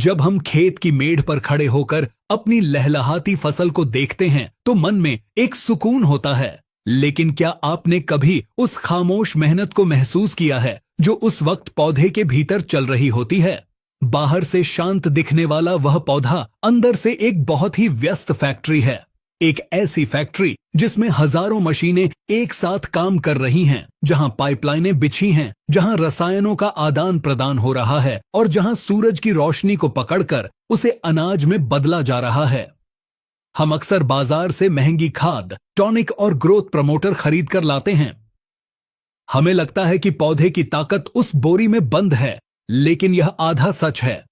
जब हम खेत की मेड़ पर खड़े होकर अपनी लहलहाती फसल को देखते हैं तो मन में एक सुकून होता है। लेकिन क्या आपने कभी उस खामोश मेहनत को महसूस किया है जो उस वक्त पौधे के भीतर चल रही होती है? बाहर से शांत दिखने वाला वह पौधा अंदर से एक बहुत ही व्यस्त फैक्ट्री है। एक ऐसी फैक्ट्री जिसमें हजारों मशीनें एक साथ काम कर रही हैं, जहां पाइपलाइनें बिछी हैं, जहां रसायनों का आदान प्रदान हो रहा है और जहां सूरज की रोशनी को पकड़कर उसे अनाज में बदला जा रहा है। हम अक्सर बाजार से महंगी खाद, टॉनिक और ग्रोथ प्रमोटर खरीद कर लाते हैं। हमें लगता है कि पौधे की ताकत उस बोरी में बंद है, लेकिन यह आधा सच है।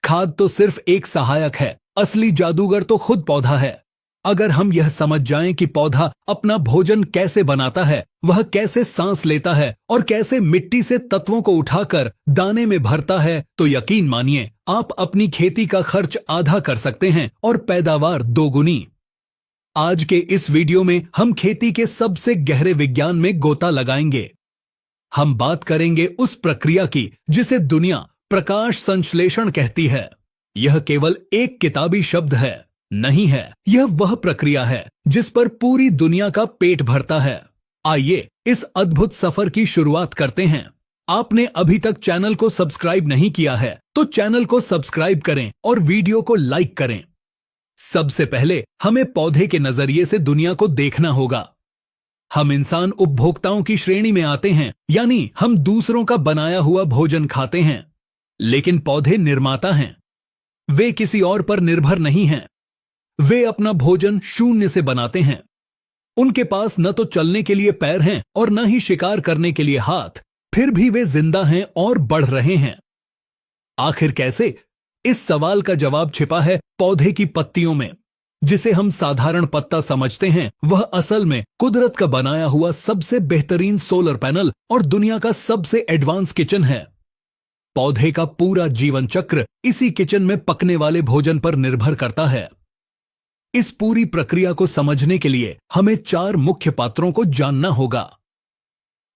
खाद तो सिर्फ एक सहायक है, असली जादूगर तो खुद पौधा है। अगर हम यह समझ जाएं कि पौधा अपना भोजन कैसे बनाता है, वह कैसे सांस लेता है और कैसे मिट्टी से तत्वों को उठाकर दाने में भरता है, तो यकीन मानिए आप अपनी खेती का खर्च आधा कर सकते हैं और पैदावार दोगुनी। आज के इस वीडियो में हम खेती के सबसे गहरे विज्ञान में गोता लगाएंगे। हम बात करेंगे उस प्रक्रिया की जिसे दुनिया प्रकाश संश्लेषण कहती है। यह केवल एक किताबी शब्द है नहीं है, यह वह प्रक्रिया है जिस पर पूरी दुनिया का पेट भरता है। आइए इस अद्भुत सफर की शुरुआत करते हैं। आपने अभी तक चैनल को सब्सक्राइब नहीं किया है तो चैनल को सब्सक्राइब करें और वीडियो को लाइक करें। सबसे पहले हमें पौधे के नजरिए से दुनिया को देखना होगा। हम इंसान उपभोक्ताओं की श्रेणी में आते हैं, यानी हम दूसरों का बनाया हुआ भोजन खाते हैं। लेकिन पौधे निर्माता हैं। वे किसी और पर निर्भर नहीं हैं। वे अपना भोजन शून्य से बनाते हैं। उनके पास न तो चलने के लिए पैर हैं और न ही शिकार करने के लिए हाथ, फिर भी वे जिंदा हैं और बढ़ रहे हैं। आखिर कैसे? इस सवाल का जवाब छिपा है पौधे की पत्तियों में। जिसे हम साधारण पत्ता समझते हैं, वह असल में कुदरत का बनाया हुआ सबसे बेहतरीन सोलर पैनल और दुनिया का सबसे एडवांस किचन है। पौधे का पूरा जीवन चक्र इसी किचन में पकने वाले भोजन पर निर्भर करता है। इस पूरी प्रक्रिया को समझने के लिए हमें 4 मुख्य पात्रों को जानना होगा।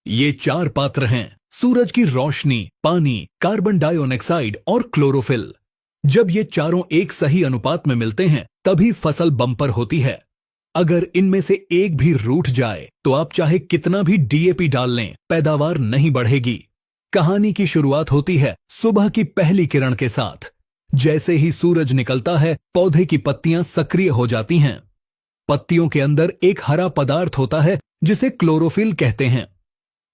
ये 4 पात्र हैं: सूरज की रोशनी, पानी, कार्बन डाइऑक्साइड और क्लोरोफिल। जब ये चारों एक सही अनुपात में मिलते हैं तभी फसल बम्पर होती है। अगर इनमें से एक भी रूठ जाए तो आप चाहे कितना भी डीएपी डाल लें, पैदावार नहीं बढ़ेगी। कहानी की शुरुआत होती है सुबह की पहली किरण के साथ। जैसे ही सूरज निकलता है, पौधे की पत्तियां सक्रिय हो जाती हैं। पत्तियों के अंदर एक हरा पदार्थ होता है जिसे क्लोरोफिल कहते हैं।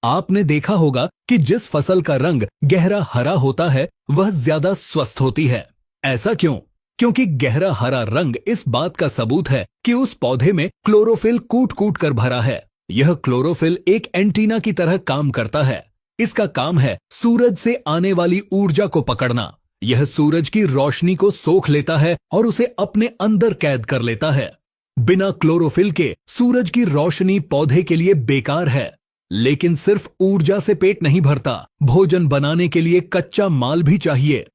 आपने देखा होगा कि जिस फसल का रंग गहरा हरा होता है वह ज्यादा स्वस्थ होती है। ऐसा क्यों? क्योंकि गहरा हरा रंग इस बात का सबूत है कि उस पौधे में क्लोरोफिल कूट कूट कर भरा है। यह क्लोरोफिल एक एंटीना की तरह काम करता है। इसका काम है सूरज से आने वाली ऊर्जा को पकड़ना। यह सूरज की रोशनी को सोख लेता है और उसे अपने अंदर कैद कर लेता है। बिना क्लोरोफिल के सूरज की रोशनी पौधे के लिए बेकार है। लेकिन सिर्फ ऊर्जा से पेट नहीं भरता, भोजन बनाने के लिए कच्चा माल भी चाहिए।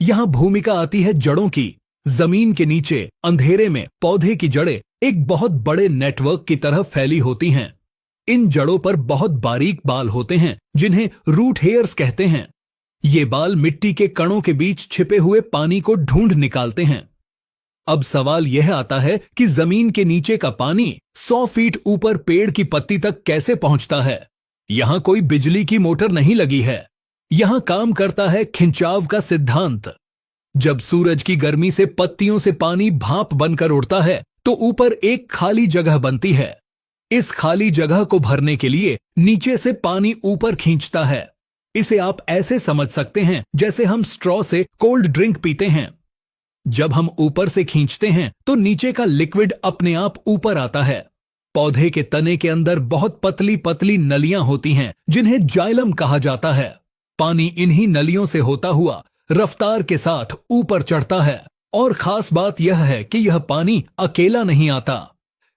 यहां भूमिका आती है जड़ों की। जमीन के नीचे अंधेरे में पौधे की जड़ें एक बहुत बड़े नेटवर्क की तरह फैली होती हैं। इन जड़ों पर बहुत बारीक बाल होते हैं जिन्हें रूट हेयर्स कहते हैं। ये बाल मिट्टी के कणों के बीच छिपे हुए पानी को ढूंढ निकालते हैं। अब सवाल यह आता है कि जमीन के नीचे का पानी 100 फीट ऊपर पेड़ की पत्ती तक कैसे पहुंचता है? यहां कोई बिजली की मोटर नहीं लगी है। यहां काम करता है खिंचाव का सिद्धांत। जब सूरज की गर्मी से पत्तियों से पानी भाप बनकर उड़ता है तो ऊपर एक खाली जगह बनती है। इस खाली जगह को भरने के लिए नीचे से पानी ऊपर खींचता है। इसे आप ऐसे समझ सकते हैं जैसे हम स्ट्रॉ से कोल्ड ड्रिंक पीते हैं। जब हम ऊपर से खींचते हैं तो नीचे का लिक्विड अपने आप ऊपर आता है। पौधे के तने के अंदर बहुत पतली पतली नलियां होती हैं जिन्हें जाइलम कहा जाता है। पानी इन्हीं नलियों से होता हुआ रफ्तार के साथ ऊपर चढ़ता है। और खास बात यह है कि यह पानी अकेला नहीं आता।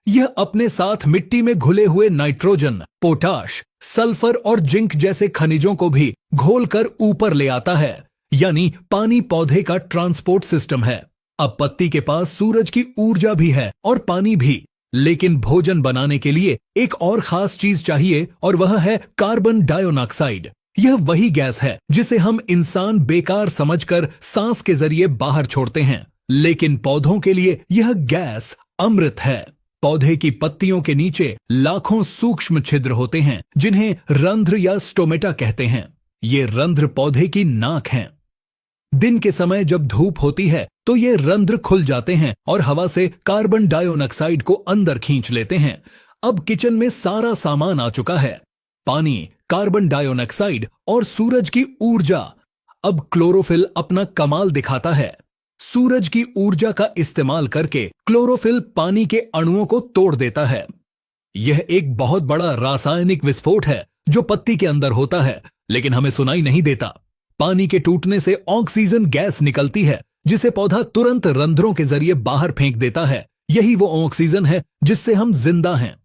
यह अपने साथ मिट्टी में घुले हुए नाइट्रोजन, पोटाश, सल्फर और जिंक जैसे खनिजों को भी घोलकर ऊपर ले आता है। यानी पानी पौधे का ट्रांसपोर्ट सिस्टम है। अब पत्ती के पास सूरज की ऊर्जा भी है और पानी भी, लेकिन भोजन बनाने के लिए एक और खास चीज चाहिए और वह है कार्बन डाइऑक्साइड। यह वही गैस है जिसे हम इंसान बेकार समझकर सांस के जरिए बाहर छोड़ते हैं, लेकिन पौधों के लिए यह गैस अमृत है। पौधे की पत्तियों के नीचे लाखों सूक्ष्म छिद्र होते हैं जिन्हें रंध्र या स्टोमेटा कहते हैं। ये रंध्र पौधे की नाक हैं। दिन के समय जब धूप होती है तो ये रंध्र खुल जाते हैं और हवा से कार्बन डाइऑक्साइड को अंदर खींच लेते हैं। अब किचन में सारा सामान आ चुका है, पानी, कार्बन डाइऑक्साइड और सूरज की ऊर्जा। अब क्लोरोफिल अपना कमाल दिखाता है। सूरज की ऊर्जा का इस्तेमाल करके क्लोरोफिल पानी के अणुओं को तोड़ देता है। यह एक बहुत बड़ा रासायनिक विस्फोट है जो पत्ती के अंदर होता है, लेकिन हमें सुनाई नहीं देता। पानी के टूटने से ऑक्सीजन गैस निकलती है जिसे पौधा तुरंत रंध्रों के जरिए बाहर फेंक देता है। यही वो ऑक्सीजन है जिससे हम जिंदा हैं।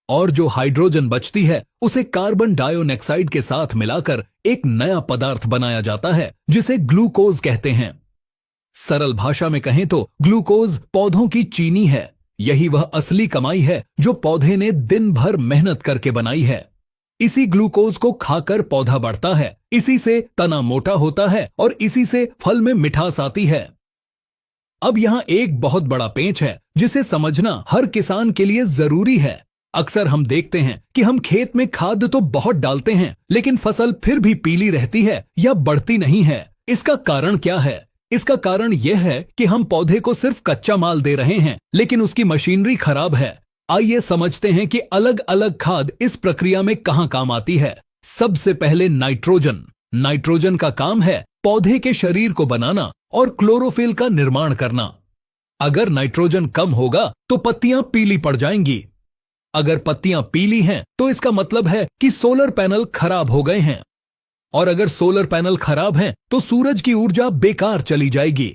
और जो हाइड्रोजन बचती है उसे कार्बन डाइऑक्साइड के साथ मिलाकर एक नया पदार्थ बनाया जाता है जिसे ग्लूकोज कहते हैं। सरल भाषा में कहें तो ग्लूकोज पौधों की चीनी है। यही वह असली कमाई है जो पौधे ने दिन भर मेहनत करके बनाई है। इसी ग्लूकोज को खाकर पौधा बढ़ता है, इसी से तना मोटा होता है और इसी से फल में मिठास आती है। अब यहां एक बहुत बड़ा पेंच है जिसे समझना हर किसान के लिए जरूरी है। अक्सर हम देखते हैं कि हम खेत में खाद तो बहुत डालते हैं, लेकिन फसल फिर भी पीली रहती है या बढ़ती नहीं है। इसका कारण क्या है? इसका कारण यह है कि हम पौधे को सिर्फ कच्चा माल दे रहे हैं, लेकिन उसकी मशीनरी खराब है। आइए समझते हैं कि अलग अलग खाद इस प्रक्रिया में कहां काम आती है। सबसे पहले नाइट्रोजन। नाइट्रोजन का काम है पौधे के शरीर को बनाना और क्लोरोफिल का निर्माण करना। अगर नाइट्रोजन कम होगा तो पत्तियां पीली पड़ जाएंगी। अगर पत्तियां पीली हैं तो इसका मतलब है कि सोलर पैनल खराब हो गए हैं, और अगर सोलर पैनल खराब हैं तो सूरज की ऊर्जा बेकार चली जाएगी।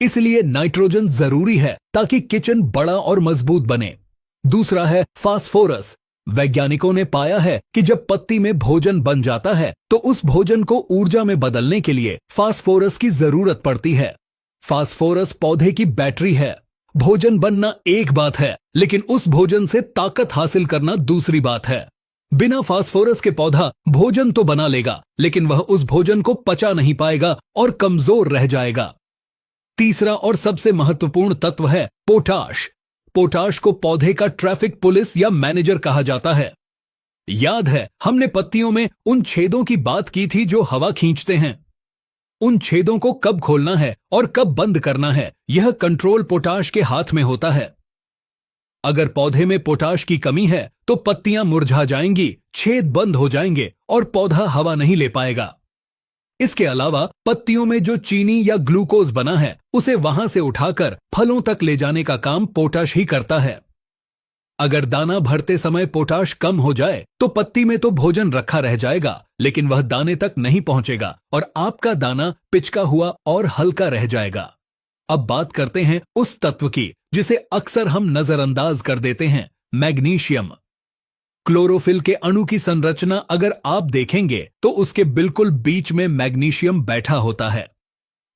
इसलिए नाइट्रोजन जरूरी है ताकि किचन बड़ा और मजबूत बने। दूसरा है फास्फोरस। वैज्ञानिकों ने पाया है कि जब पत्ती में भोजन बन जाता है तो उस भोजन को ऊर्जा में बदलने के लिए फास्फोरस की जरूरत पड़ती है। फास्फोरस पौधे की बैटरी है। भोजन बनना एक बात है, लेकिन उस भोजन से ताकत हासिल करना दूसरी बात है। बिना फास्फोरस के पौधा भोजन तो बना लेगा, लेकिन वह उस भोजन को पचा नहीं पाएगा और कमजोर रह जाएगा। तीसरा और सबसे महत्वपूर्ण तत्व है पोटाश। पोटाश को पौधे का ट्रैफिक पुलिस या मैनेजर कहा जाता है। याद है हमने पत्तियों में उन छेदों की बात की थी जो हवा खींचते हैं। उन छेदों को कब खोलना है और कब बंद करना है, यह कंट्रोल पोटाश के हाथ में होता है। अगर पौधे में पोटाश की कमी है तो पत्तियां मुरझा जाएंगी, छेद बंद हो जाएंगे और पौधा हवा नहीं ले पाएगा। इसके अलावा पत्तियों में जो चीनी या ग्लूकोज बना है उसे वहां से उठाकर फलों तक ले जाने का काम पोटाश ही करता है। अगर दाना भरते समय पोटाश कम हो जाए तो पत्ती में तो भोजन रखा रह जाएगा, लेकिन वह दाने तक नहीं पहुंचेगा और आपका दाना पिचका हुआ और हल्का रह जाएगा। अब बात करते हैं उस तत्व की जिसे अक्सर हम नजरअंदाज कर देते हैं, मैग्नीशियम। क्लोरोफिल के अणु की संरचना अगर आप देखेंगे तो उसके बिल्कुल बीच में मैग्नीशियम बैठा होता है।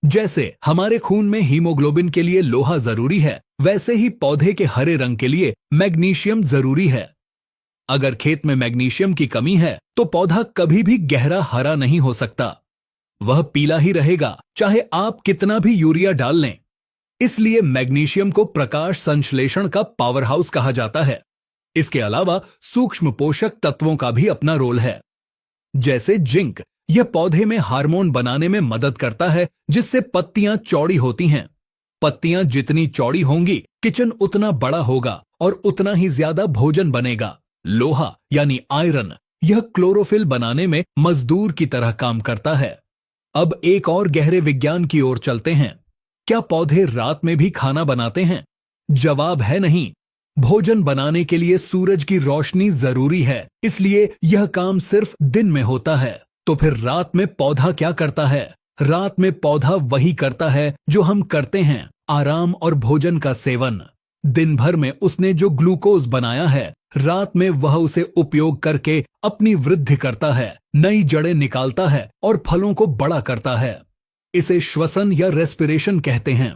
जैसे हमारे खून में हीमोग्लोबिन के लिए लोहा जरूरी है, वैसे ही पौधे के हरे रंग के लिए मैग्नीशियम जरूरी है। अगर खेत में मैग्नीशियम की कमी है तो पौधा कभी भी गहरा हरा नहीं हो सकता। वह पीला ही रहेगा, चाहे आप कितना भी यूरिया डाल लें। इसलिए मैग्नीशियम को प्रकाश संश्लेषण का पावर हाउस कहा जाता है। इसके अलावा सूक्ष्म पोषक तत्वों का भी अपना रोल है। जैसे जिंक, यह पौधे में हार्मोन बनाने में मदद करता है जिससे पत्तियां चौड़ी होती हैं। पत्तियां जितनी चौड़ी होंगी किचन उतना बड़ा होगा और उतना ही ज्यादा भोजन बनेगा। लोहा यानी आयरन, यह क्लोरोफिल बनाने में मजदूर की तरह काम करता है। अब एक और गहरे विज्ञान की ओर चलते हैं। क्या पौधे रात में भी खाना बनाते हैं? जवाब है नहीं। भोजन बनाने के लिए सूरज की रोशनी जरूरी है, इसलिए यह काम सिर्फ दिन में होता है। तो फिर रात में पौधा क्या करता है? रात में पौधा वही करता है जो हम करते हैं, आराम और भोजन का सेवन। दिन भर में उसने जो ग्लूकोज बनाया है, रात में वह उसे उपयोग करके अपनी वृद्धि करता है, नई जड़ें निकालता है और फलों को बड़ा करता है। इसे श्वसन या रेस्पिरेशन कहते हैं।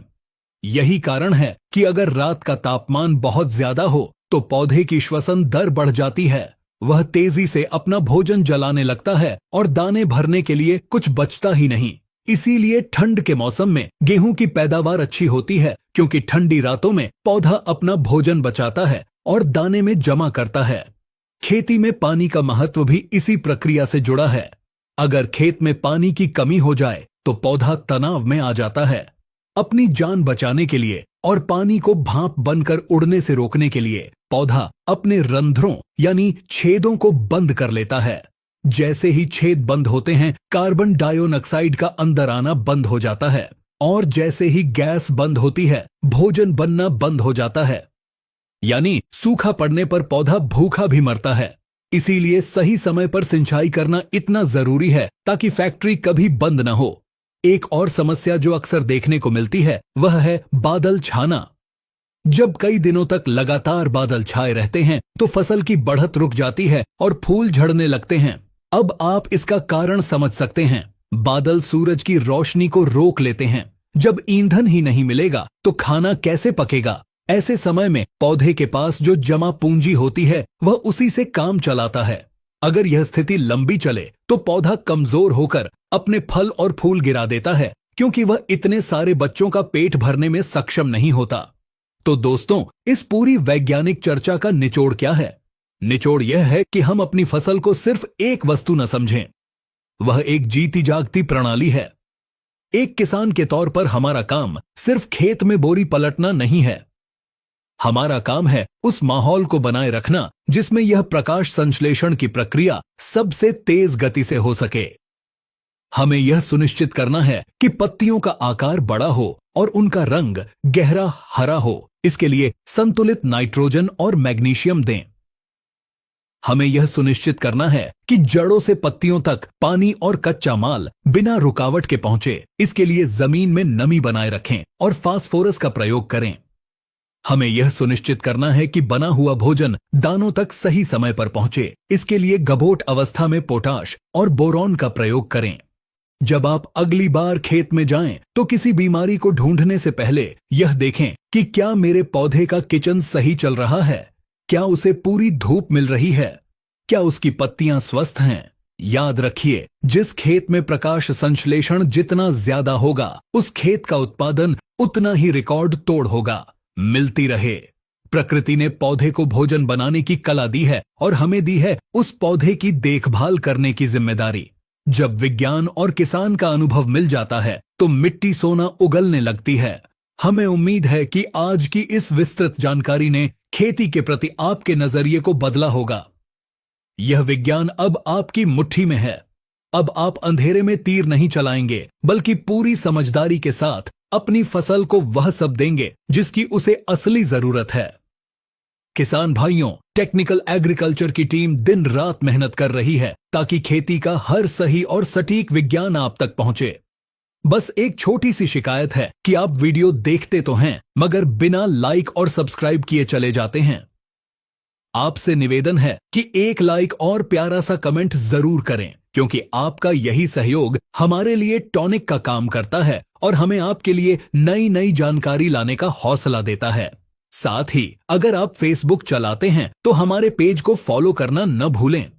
यही कारण है कि अगर रात का तापमान बहुत ज्यादा हो तो पौधे की श्वसन दर बढ़ जाती है। वह तेजी से अपना भोजन जलाने लगता है और दाने भरने के लिए कुछ बचता ही नहीं। इसीलिए ठंड के मौसम में गेहूं की पैदावार अच्छी होती है, क्योंकि ठंडी रातों में पौधा अपना भोजन बचाता है और दाने में जमा करता है। खेती में पानी का महत्व भी इसी प्रक्रिया से जुड़ा है। अगर खेत में पानी की कमी हो जाए तो पौधा तनाव में आ जाता है। अपनी जान बचाने के लिए और पानी को भाप बनकर उड़ने से रोकने के लिए पौधा अपने रंध्रों यानी छेदों को बंद कर लेता है। जैसे ही छेद बंद होते हैं, कार्बन डाइऑक्साइड का अंदर आना बंद हो जाता है, और जैसे ही गैस बंद होती है, भोजन बनना बंद हो जाता है। यानी सूखा पड़ने पर पौधा भूखा भी मरता है। इसीलिए सही समय पर सिंचाई करना इतना जरूरी है ताकि फैक्ट्री कभी बंद न हो। एक और समस्या जो अक्सर देखने को मिलती है वह है बादल छाना। जब कई दिनों तक लगातार बादल छाए रहते हैं तो फसल की बढ़त रुक जाती है और फूल झड़ने लगते हैं। अब आप इसका कारण समझ सकते हैं। बादल सूरज की रोशनी को रोक लेते हैं। जब ईंधन ही नहीं मिलेगा तो खाना कैसे पकेगा? ऐसे समय में पौधे के पास जो जमा पूंजी होती है वह उसी से काम चलाता है। अगर यह स्थिति लंबी चले तो पौधा कमजोर होकर अपने फल और फूल गिरा देता है, क्योंकि वह इतने सारे बच्चों का पेट भरने में सक्षम नहीं होता। तो दोस्तों, इस पूरी वैज्ञानिक चर्चा का निचोड़ क्या है? निचोड़ यह है कि हम अपनी फसल को सिर्फ एक वस्तु न समझें, वह एक जीती जागती प्रणाली है। एक किसान के तौर पर हमारा काम सिर्फ खेत में बोरी पलटना नहीं है। हमारा काम है उस माहौल को बनाए रखना जिसमें यह प्रकाश संश्लेषण की प्रक्रिया सबसे तेज गति से हो सके। हमें यह सुनिश्चित करना है कि पत्तियों का आकार बड़ा हो और उनका रंग गहरा हरा हो। इसके लिए संतुलित नाइट्रोजन और मैग्नीशियम दें। हमें यह सुनिश्चित करना है कि जड़ों से पत्तियों तक पानी और कच्चा माल बिना रुकावट के पहुंचे। इसके लिए जमीन में नमी बनाए रखें और फास्फोरस का प्रयोग करें। हमें यह सुनिश्चित करना है कि बना हुआ भोजन दानों तक सही समय पर पहुंचे। इसके लिए गभोट अवस्था में पोटाश और बोरॉन का प्रयोग करें। जब आप अगली बार खेत में जाएं तो किसी बीमारी को ढूंढने से पहले यह देखें कि क्या मेरे पौधे का किचन सही चल रहा है, क्या उसे पूरी धूप मिल रही है, क्या उसकी पत्तियां स्वस्थ हैं। याद रखिए, जिस खेत में प्रकाश संश्लेषण जितना ज्यादा होगा उस खेत का उत्पादन उतना ही रिकॉर्ड तोड़ होगा। मिलती रहे। प्रकृति ने पौधे को भोजन बनाने की कला दी है और हमें दी है उस पौधे की देखभाल करने की जिम्मेदारी। जब विज्ञान और किसान का अनुभव मिल जाता है तो मिट्टी सोना उगलने लगती है। हमें उम्मीद है कि आज की इस विस्तृत जानकारी ने खेती के प्रति आपके नजरिए को बदला होगा। यह विज्ञान अब आपकी मुट्ठी में है। अब आप अंधेरे में तीर नहीं चलाएंगे, बल्कि पूरी समझदारी के साथ अपनी फसल को वह सब देंगे जिसकी उसे असली जरूरत है। किसान भाइयों, टेक्निकल एग्रीकल्चर की टीम दिन रात मेहनत कर रही है ताकि खेती का हर सही और सटीक विज्ञान आप तक पहुंचे। बस एक छोटी सी शिकायत है कि आप वीडियो देखते तो हैं मगर बिना लाइक और सब्सक्राइब किए चले जाते हैं। आपसे निवेदन है कि एक लाइक और प्यारा सा कमेंट जरूर करें, क्योंकि आपका यही सहयोग हमारे लिए टॉनिक का काम करता है और हमें आपके लिए नई नई जानकारी लाने का हौसला देता है। साथ ही अगर आप फेसबुक चलाते हैं तो हमारे पेज को फॉलो करना न भूलें।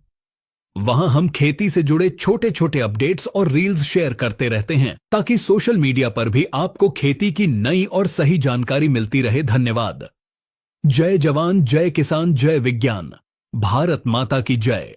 वहां हम खेती से जुड़े छोटे छोटे अपडेट्स और रील्स शेयर करते रहते हैं ताकि सोशल मीडिया पर भी आपको खेती की नई और सही जानकारी मिलती रहे। धन्यवाद। जय जवान, जय किसान, जय विज्ञान। भारत माता की जय।